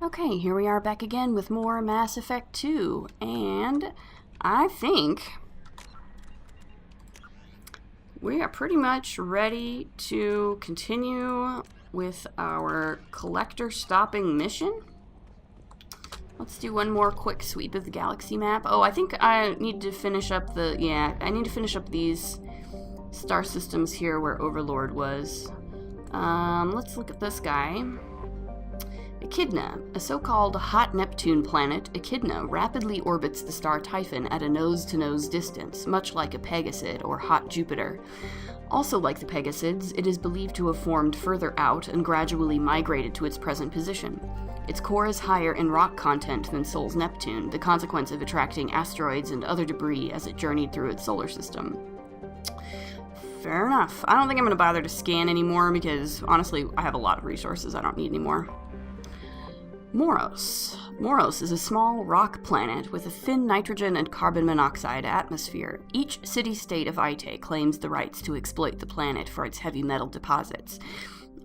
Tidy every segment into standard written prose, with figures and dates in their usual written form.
Okay, here we are back again with more Mass Effect 2, and I think we are pretty much ready to continue with our collector stopping mission. Let's do one more quick sweep of the galaxy map. Oh, I think I need to finish up I need to finish up these star systems here where Overlord was. Let's look at this guy. Echidna, a so-called hot Neptune planet, Echidna rapidly orbits the star Typhon at a nose-to-nose distance, much like a Pegasid or hot Jupiter. Also like the Pegasids, it is believed to have formed further out and gradually migrated to its present position. Its core is higher in rock content than Sol's Neptune, the consequence of attracting asteroids and other debris as it journeyed through its solar system. Fair enough. I don't think I'm going to bother to scan anymore because, honestly, I have a lot of resources I don't need anymore. Moros. Moros is a small rock planet with a thin nitrogen and carbon monoxide atmosphere. Each city-state of Ite claims the rights to exploit the planet for its heavy metal deposits.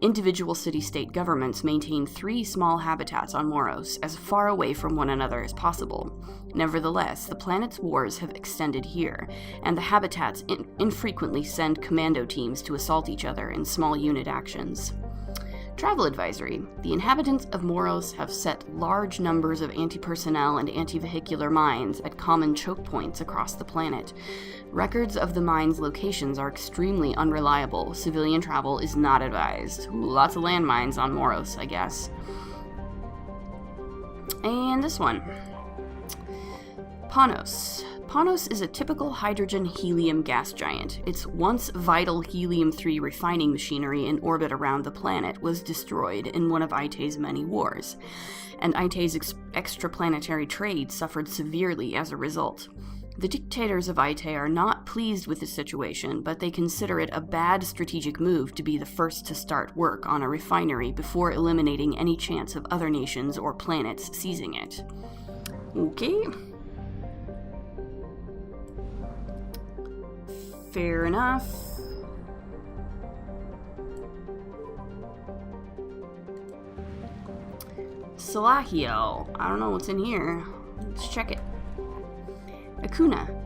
Individual city-state governments maintain 3 small habitats on Moros, as far away from one another as possible. Nevertheless, the planet's wars have extended here, and the habitats infrequently send commando teams to assault each other in small unit actions. Travel advisory. The inhabitants of Moros have set large numbers of anti-personnel and anti-vehicular mines at common choke points across the planet. Records of the mines' locations are extremely unreliable. Civilian travel is not advised. Ooh, lots of landmines on Moros, I guess. And this one. Panos. Panos is a typical hydrogen-helium gas giant. Its once vital helium-3 refining machinery in orbit around the planet was destroyed in one of Ite's many wars, and Ite's extraplanetary trade suffered severely as a result. The dictators of Ite are not pleased with the situation, but they consider it a bad strategic move to be the first to start work on a refinery before eliminating any chance of other nations or planets seizing it. Okay. Fair enough. Salahiel. I don't know what's in here. Let's check it. Hakuna.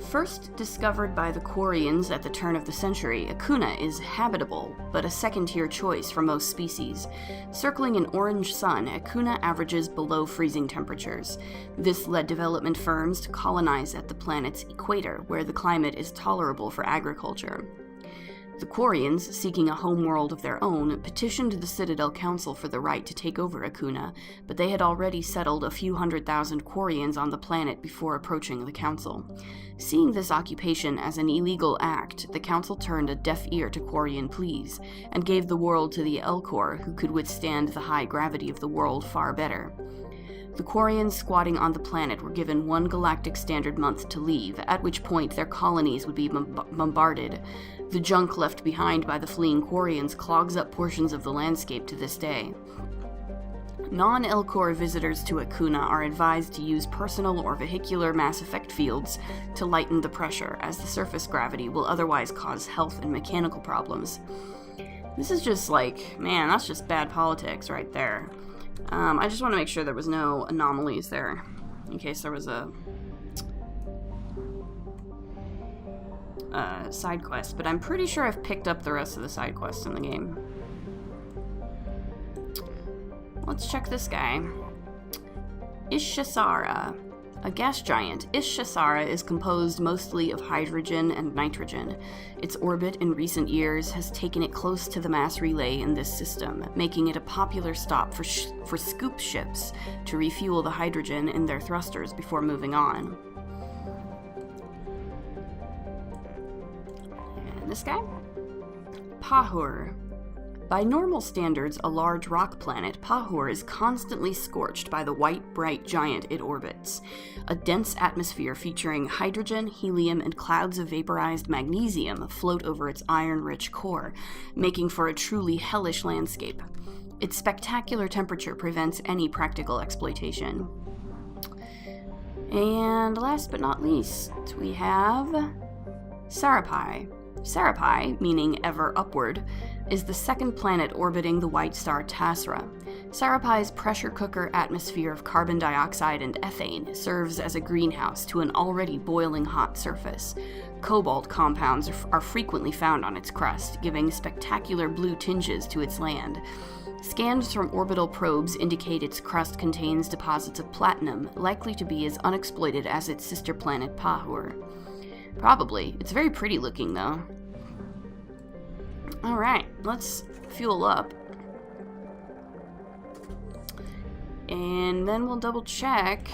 First discovered by the Quarians at the turn of the century, Hakuna is habitable, but a second-tier choice for most species. Circling an orange sun, Hakuna averages below freezing temperatures. This led development firms to colonize at the planet's equator, where the climate is tolerable for agriculture. The Quarians, seeking a homeworld of their own, petitioned the Citadel Council for the right to take over Hakuna, but they had already settled a few 100,000 Quarians on the planet before approaching the Council. Seeing this occupation as an illegal act, the Council turned a deaf ear to Quarian pleas, and gave the world to the Elcor, who could withstand the high gravity of the world far better. The Quarians squatting on the planet were given 1 galactic standard month to leave, at which point their colonies would be bombarded. The junk left behind by the fleeing Quarians clogs up portions of the landscape to this day. Non-Elcor visitors to Hakuna are advised to use personal or vehicular Mass Effect fields to lighten the pressure, as the surface gravity will otherwise cause health and mechanical problems. This is just like, man, that's just bad politics right there. I just want to make sure there was no anomalies there, in case there was a side quest, but I'm pretty sure I've picked up the rest of the side quests in the game. Let's check this guy. ShIssara. A gas giant, ShIssara is composed mostly of hydrogen and nitrogen. Its orbit in recent years has taken it close to the mass relay in this system, making it a popular stop for scoop ships to refuel the hydrogen in their thrusters before moving on. And this guy? Pahor. By normal standards, a large rock planet, Pahor is constantly scorched by the white, bright giant it orbits. A dense atmosphere featuring hydrogen, helium, and clouds of vaporized magnesium float over its iron-rich core, making for a truly hellish landscape. Its spectacular temperature prevents any practical exploitation. And last but not least, we have Sarapai. Serapi, meaning ever upward, is the second planet orbiting the white star Tasra. Serapi's pressure cooker atmosphere of carbon dioxide and ethane serves as a greenhouse to an already boiling hot surface. Cobalt compounds are frequently found on its crust, giving spectacular blue tinges to its land. Scans from orbital probes indicate its crust contains deposits of platinum, likely to be as unexploited as its sister planet Pahor. Probably. It's very pretty looking, though. Alright, let's fuel up. And then we'll double check.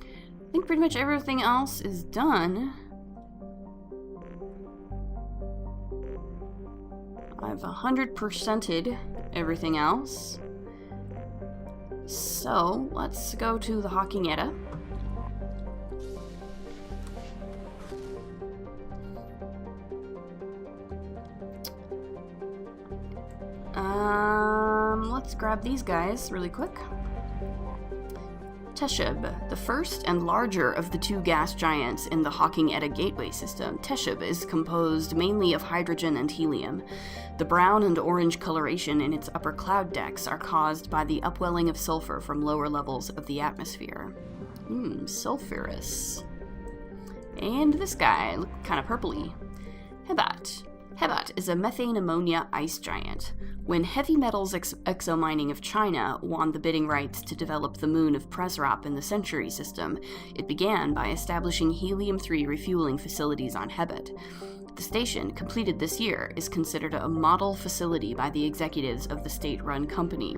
I think pretty much everything else is done. I've 100%ed everything else. So, let's go to the Hakuna. Let's grab these guys really quick. Tesha, the first and larger of the two gas giants in the Hakuna gateway system. Tesha is composed mainly of hydrogen and helium. The brown and orange coloration in its upper cloud decks are caused by the upwelling of sulfur from lower levels of the atmosphere. Sulfurous. And this guy, look kind of purpley. Hebat. Hebat is a methane ammonia ice giant. When Heavy Metals Exomining of China won the bidding rights to develop the moon of Presrop in the Century system, it began by establishing helium-3 refueling facilities on Hebat. The station, completed this year, is considered a model facility by the executives of the state-run company.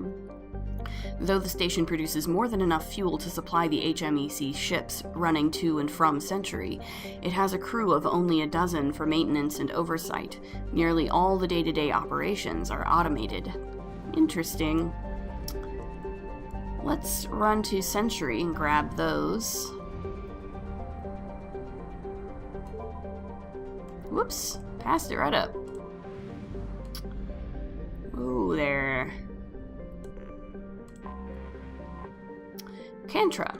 Though the station produces more than enough fuel to supply the HMEC ships running to and from Century, it has a crew of only a dozen for maintenance and oversight. Nearly all the day-to-day operations are automated. Interesting. Let's run to Century and grab those. Whoops, passed it right up. Ooh, there. Kandra.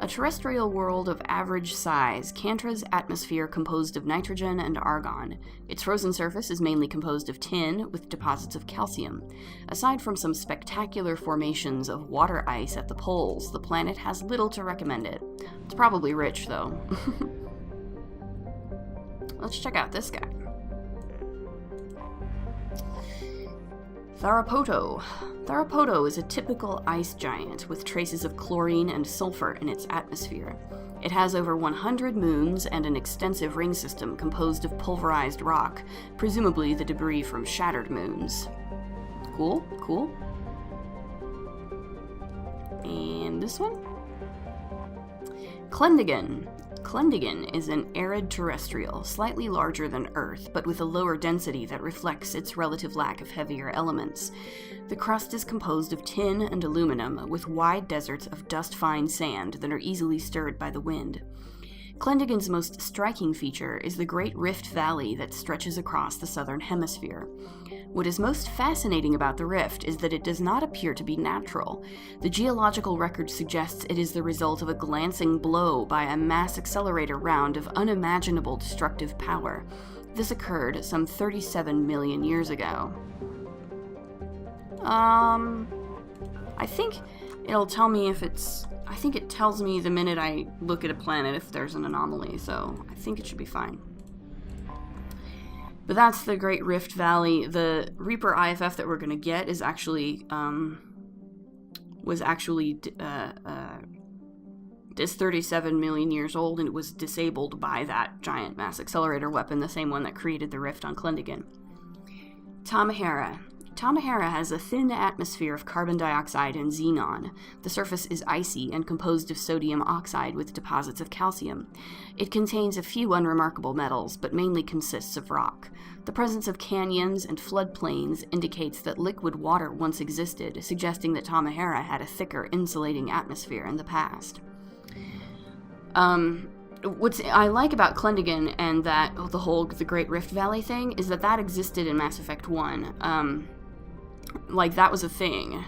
A terrestrial world of average size, Kandra's atmosphere composed of nitrogen and argon. Its frozen surface is mainly composed of tin, with deposits of calcium. Aside from some spectacular formations of water ice at the poles, the planet has little to recommend it. It's probably rich, though. Let's check out this guy. Theropod. Theropod is a typical ice giant with traces of chlorine and sulfur in its atmosphere. It has over 100 moons and an extensive ring system composed of pulverized rock, presumably the debris from shattered moons. Cool, cool. And this one? Klendigan. Klendigan is an arid terrestrial, slightly larger than Earth, but with a lower density that reflects its relative lack of heavier elements. The crust is composed of tin and aluminum, with wide deserts of dust-fine sand that are easily stirred by the wind. Klendigan's most striking feature is the Great Rift Valley that stretches across the southern hemisphere. What is most fascinating about the rift is that it does not appear to be natural. The geological record suggests it is the result of a glancing blow by a mass accelerator round of unimaginable destructive power. This occurred some 37 million years ago. I think it'll tell me if it's... I think it tells me the minute I look at a planet if there's an anomaly, so I think it should be fine. But that's the Great Rift Valley. The Reaper IFF that we're going to get is actually, is 37 million years old, and it was disabled by that giant mass accelerator weapon, the same one that created the rift on Klendigan. Hara. Hara has a thin atmosphere of carbon dioxide and xenon. The surface is icy and composed of sodium oxide with deposits of calcium. It contains a few unremarkable metals, but mainly consists of rock. The presence of canyons and floodplains indicates that liquid water once existed, suggesting that Hara had a thicker, insulating atmosphere in the past. What I like about Klendigan and that the Great Rift Valley thing is that existed in Mass Effect 1. Like, that was a thing.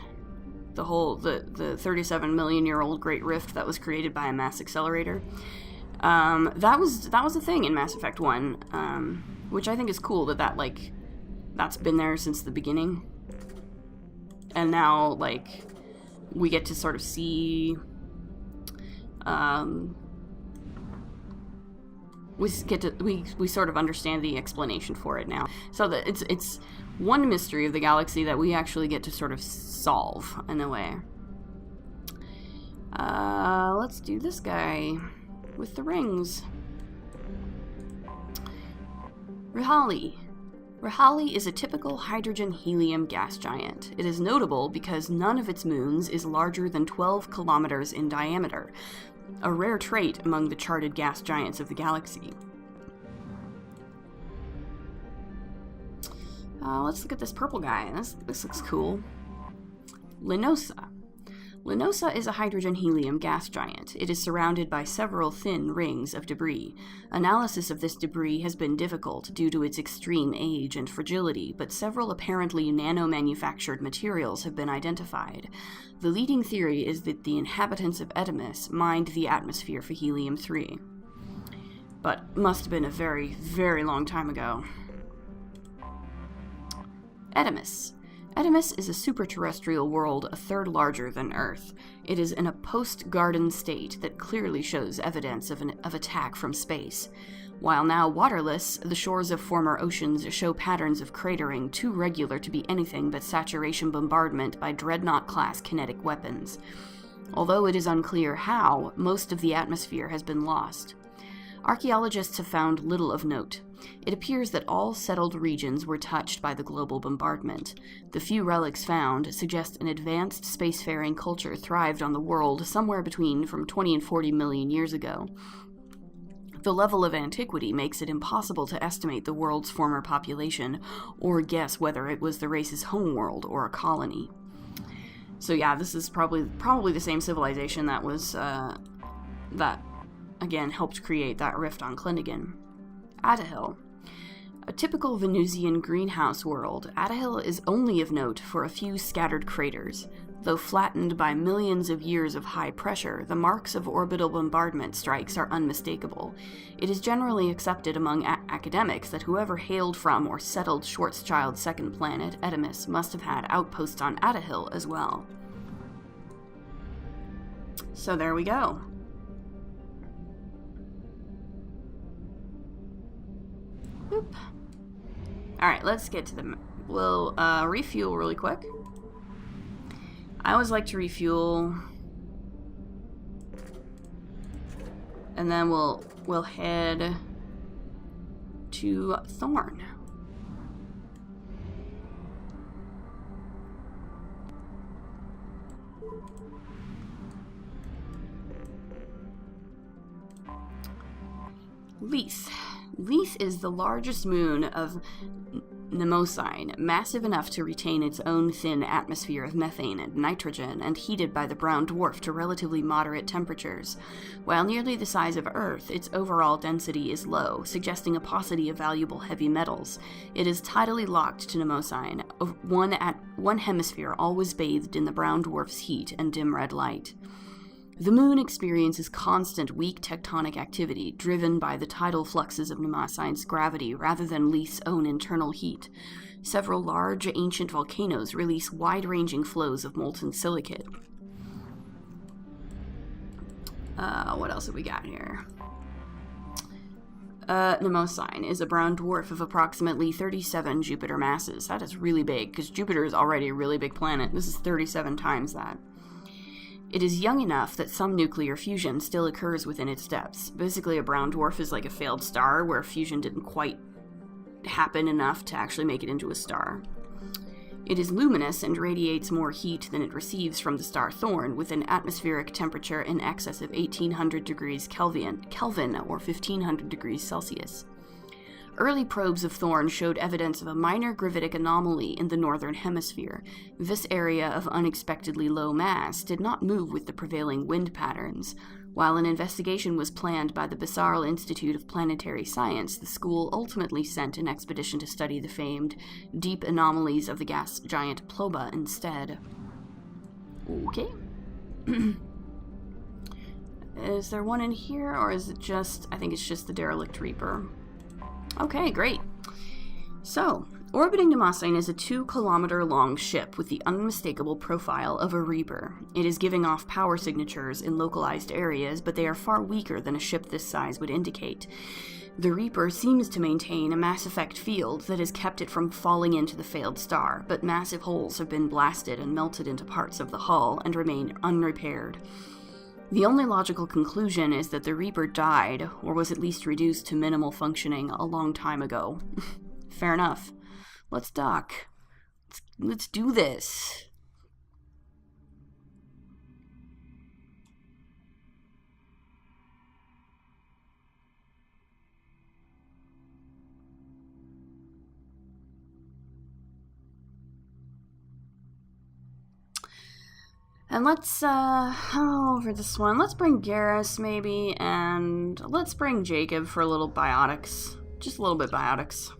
The 37 million year old Great Rift that was created by a mass accelerator. That was a thing in Mass Effect 1, which I think is cool that like, that's been there since the beginning. And now, like, we get to sort of see, we sort of understand the explanation for it now. So that it's one mystery of the galaxy that we actually get to sort of solve, in a way. Let's do this guy with the rings. Rihali. Rihali is a typical hydrogen-helium gas giant. It is notable because none of its moons is larger than 12 kilometers in diameter, a rare trait among the charted gas giants of the galaxy. Let's look at this purple guy. This looks cool. Lonoa. Lonoa is a hydrogen-helium gas giant. It is surrounded by several thin rings of debris. Analysis of this debris has been difficult due to its extreme age and fragility, but several apparently nano-manufactured materials have been identified. The leading theory is that the inhabitants of Ettamiss mined the atmosphere for helium-3. But must have been a very, very long time ago. Edameh. Edameh is a super-terrestrial world a third larger than Earth. It is in a post-garden state that clearly shows evidence of attack from space. While now waterless, the shores of former oceans show patterns of cratering too regular to be anything but saturation bombardment by Dreadnought-class kinetic weapons. Although it is unclear how, most of the atmosphere has been lost. Archaeologists have found little of note. It appears that all settled regions were touched by the global bombardment. The few relics found suggest an advanced spacefaring culture thrived on the world somewhere between from 20 and 40 million years ago. The level of antiquity makes it impossible to estimate the world's former population, or guess whether it was the race's homeworld or a colony. So yeah, this is probably the same civilization that was, that, again, helped create that rift on Klindigan. Adahil. A typical Venusian greenhouse world, Adahil is only of note for a few scattered craters. Though flattened by millions of years of high pressure, the marks of orbital bombardment strikes are unmistakable. It is generally accepted among academics that whoever hailed from or settled Schwarzschild's second planet, Ettamiss, must have had outposts on Adahil as well. So there we go. Boop. Alright, let's get to the... We'll refuel really quick. I always like to refuel. And then we'll head to Thorn. Lease. Lease is the largest moon of Mnemosyne, massive enough to retain its own thin atmosphere of methane and nitrogen, and heated by the brown dwarf to relatively moderate temperatures. While nearly the size of Earth, its overall density is low, suggesting a paucity of valuable heavy metals. It is tidally locked to Mnemosyne, one hemisphere always bathed in the brown dwarf's heat and dim red light. The moon experiences constant weak tectonic activity, driven by the tidal fluxes of Mnemosyne's gravity rather than Lease's own internal heat. Several large, ancient volcanoes release wide-ranging flows of molten silicate. What else have we got here? Mnemosyne is a brown dwarf of approximately 37 Jupiter masses. That is really big, because Jupiter is already a really big planet. This is 37 times that. It is young enough that some nuclear fusion still occurs within its depths. Basically, a brown dwarf is like a failed star where fusion didn't quite happen enough to actually make it into a star. It is luminous and radiates more heat than it receives from the star Thorn, with an atmospheric temperature in excess of 1800 degrees Kelvin or 1500 degrees Celsius. Early probes of Thorn showed evidence of a minor gravitic anomaly in the northern hemisphere. This area of unexpectedly low mass did not move with the prevailing wind patterns. While an investigation was planned by the Bissarl Institute of Planetary Science, the school ultimately sent an expedition to study the famed deep anomalies of the gas giant Ploba instead. Okay. Is there one in here, or is it just... I think it's just the Derelict Reaper. Okay, great. So, orbiting Namasain is a 2-kilometer-long ship with the unmistakable profile of a Reaper. It is giving off power signatures in localized areas, but they are far weaker than a ship this size would indicate. The Reaper seems to maintain a mass effect field that has kept it from falling into the failed star, but massive holes have been blasted and melted into parts of the hull and remain unrepaired. The only logical conclusion is that the Reaper died, or was at least reduced to minimal functioning a long time ago. Fair enough. Let's dock. Let's do this. And let's, for this one, let's bring Garrus, maybe, and let's bring Jacob for a little biotics. Just a little bit biotics.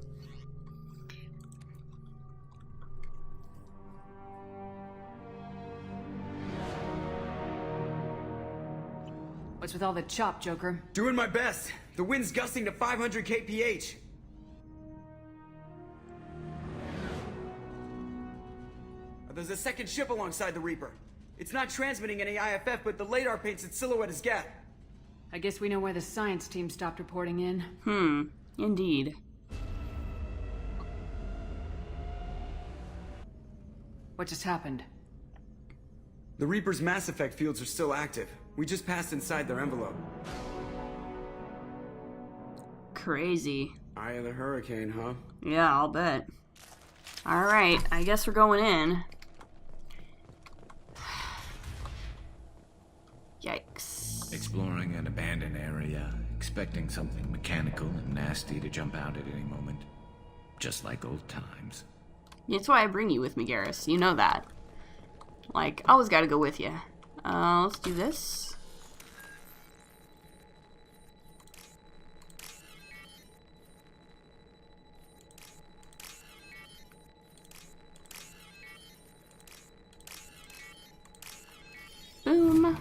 What's with all the chop, Joker? Doing my best. The wind's gusting to 500 kph. There's a second ship alongside the Reaper. It's not transmitting any IFF, but the radar paints its silhouette as Geth. I guess we know why the science team stopped reporting in. Indeed. What just happened? The Reaper's mass effect fields are still active. We just passed inside their envelope. Crazy. Eye of the hurricane, huh? Yeah, I'll bet. Alright, I guess we're going in. Yikes. Exploring an abandoned area, expecting something mechanical and nasty to jump out at any moment. Just like old times. That's why I bring you with me, Garrus. You know that. Like, I always gotta go with you. Let's do this. Boom.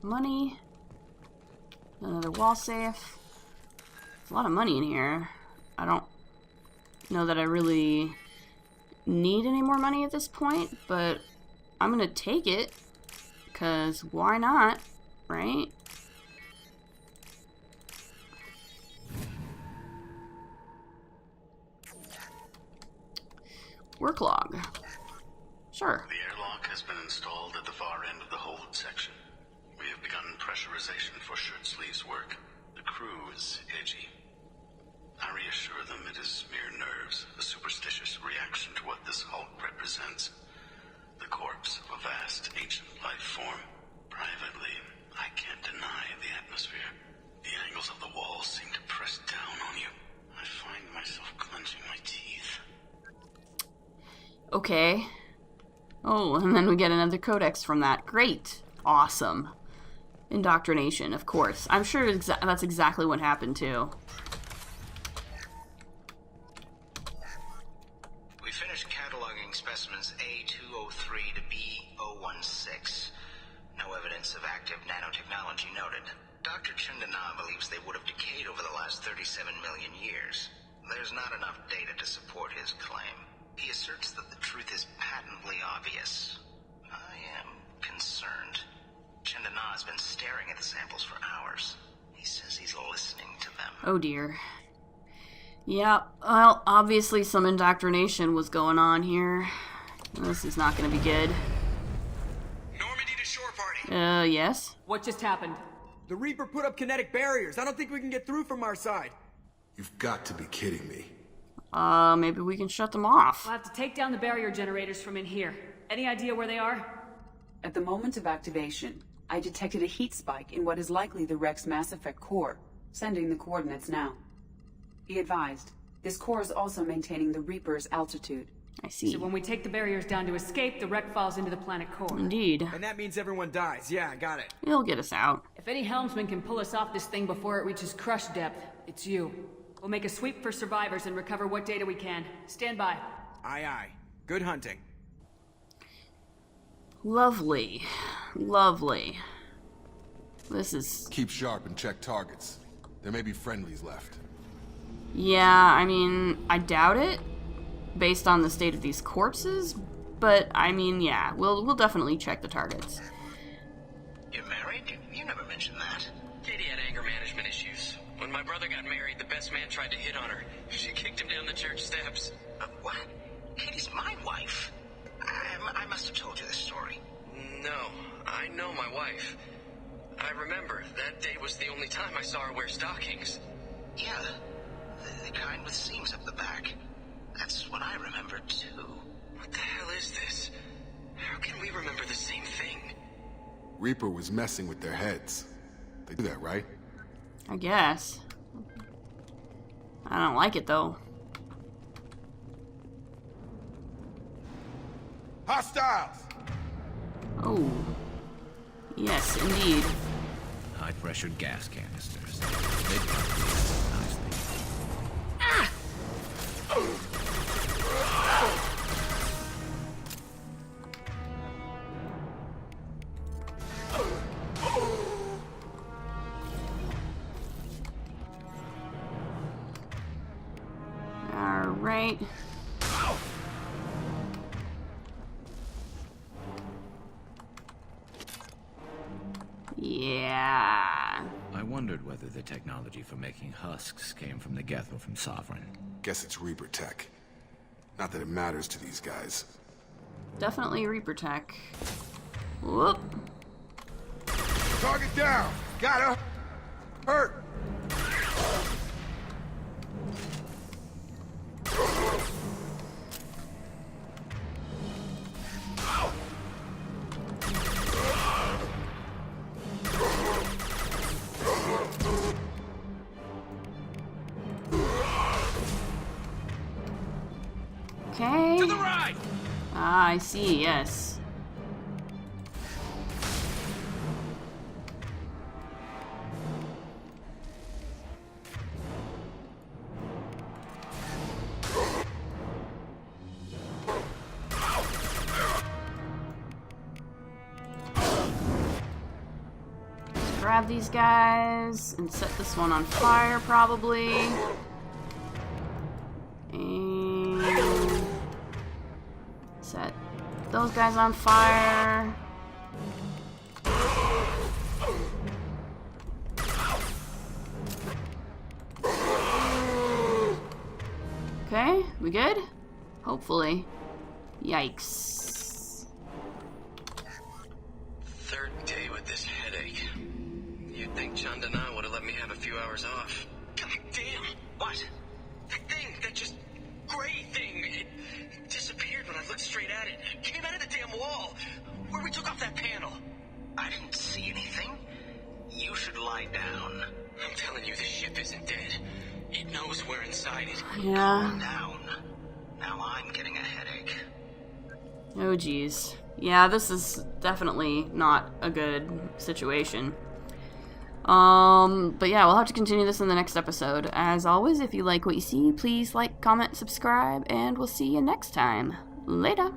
Money. Another wall safe. There's a lot of money in here. I don't know that I really need any more money at this point, but I'm gonna take it, because why not, right? Work log. Sure. The airlock has been installed at the far end of the hold section. We have begun pressurization for shirt sleeves work. The crew is edgy. I reassure them it is mere nerves, a superstitious reaction to what this hulk represents. The corpse of a vast, ancient life form. Privately, I can't deny the atmosphere. The angles of the walls seem to press down on you. I find myself clenching my teeth. Okay. Oh, and then we get another codex from that. Great. Awesome. Indoctrination, of course. I'm sure that's exactly what happened, too. We finished cataloging specimens A203 to B016. No evidence of active nanotechnology noted. Dr. Chandana believes they would have decayed over the last 37 million years. There's not enough data to support his claim. He asserts that the truth is patently obvious. I am concerned. Chandana has been staring at the samples for hours. He says he's listening to them. Oh dear. Yeah, well, obviously some indoctrination was going on here. This is not going to be good. Normandy to shore party. Yes? What just happened? The Reaper put up kinetic barriers. I don't think we can get through from our side. You've got to be kidding me. Maybe we can shut them off. We'll have to take down the barrier generators from in here. Any idea where they are? At the moment of activation, I detected a heat spike in what is likely the Rex Mass Effect core, sending the coordinates now. Be advised, this core is also maintaining the Reaper's altitude. I see. So when we take the barriers down to escape, the wreck falls into the planet core. Indeed. And that means everyone dies. Yeah, I got it. It'll get us out. If any helmsman can pull us off this thing before it reaches crush depth, it's you. We'll make a sweep for survivors and recover what data we can. Stand by. Aye, aye. Good hunting. Lovely. Lovely. This is... Keep sharp and check targets. There may be friendlies left. Yeah, I mean, I doubt it, based on the state of these corpses, but, I mean, yeah, we'll definitely check the targets. You're married? You never mentioned that. Katie had anger management issues. When my brother got married, the best man tried to hit on her. She kicked him down the church steps. What? Katie's my wife. I must have told you this story. No, I know my wife. I remember, that day was the only time I saw her wear stockings. Yeah, the kind with seams up the back. That's what I remember, too. What the hell is this? How can we remember the same thing? Reaper was messing with their heads. They do that, right? I guess. I don't like it, though. Hostiles! Oh. Yes, indeed. High-pressured gas canisters. They probably nicely. All right. Yeah. I wondered whether the technology for making husks came from the Geth or from Sovereign. Guess it's Reaper tech. Not that it matters to these guys. Definitely Reaper tech. Whoop. Target down! Gotta hurt! Okay. To the right! Ah, I see, yes. Let's grab these guys and set this one on fire, probably. And set those guys on fire. Okay, we good? Hopefully. Yikes. Third day with this headache. You'd think Chandana would have let me have a few hours off. God damn! What? That thing, that just gray thing, it disappeared when I looked straight at it. It came out of the damn wall, where we took off that panel. I didn't see anything. You should lie down. I'm telling you, this ship isn't dead. It knows we're inside it. Yeah. Calm down. Now I'm getting a headache. Oh geez. Yeah, this is definitely not a good situation. But yeah, we'll have to continue this in the next episode. As always, if you like what you see, please like, comment, subscribe, and we'll see you next time. Later.